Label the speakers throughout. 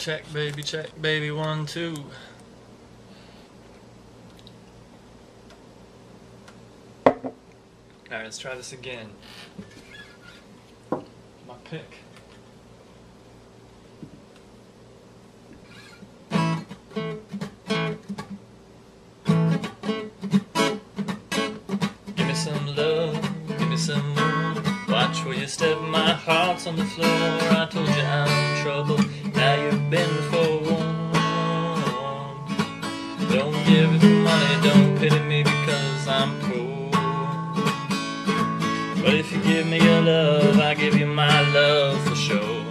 Speaker 1: check, baby, 1, 2. Alright, let's try this again. My pick. Give me some love, give me some more. Watch where you step, my heart's on the floor. I told you I'm in trouble, now you've been forewarned. Don't give it for money, don't pity me because I'm poor. But if you give me your love, I give you my love for sure.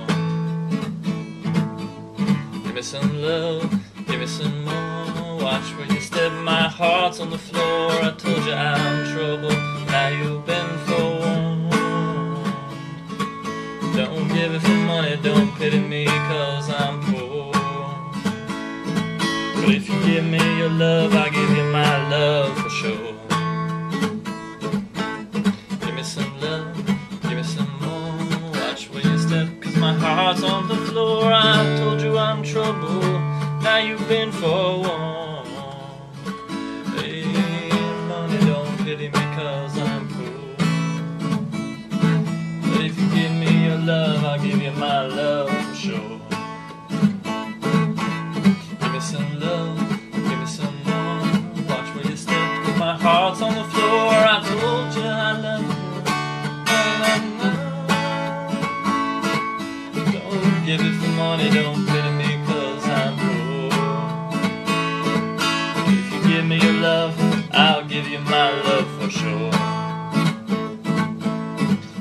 Speaker 1: Give me some love, give me some more. Watch where you step, my heart's on the floor. I told you I'm in trouble, now you've been forewarned. Don't give it for money, don't pity me cause I'm poor. But if you give me your love, I give you my love for sure. Give me some love, give me some more. Watch where you step, cause my heart's on the floor. I told you I'm trouble, now you've been forewarned. Hey, money, don't pity me cause I'm poor. But if you give me your love, I'll give you my love for sure. Give me some love, give me some more. Watch where you step, cause my heart's on the floor. I told you I love you. Don't give it for money, don't pity me cause I'm poor. If you give me your love, I'll give you my love for sure.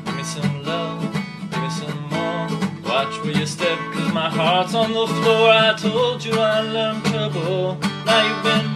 Speaker 1: Give me some love, give me some more. Watch where you step, cause my heart's on the floor. I told you I love trouble, now you've been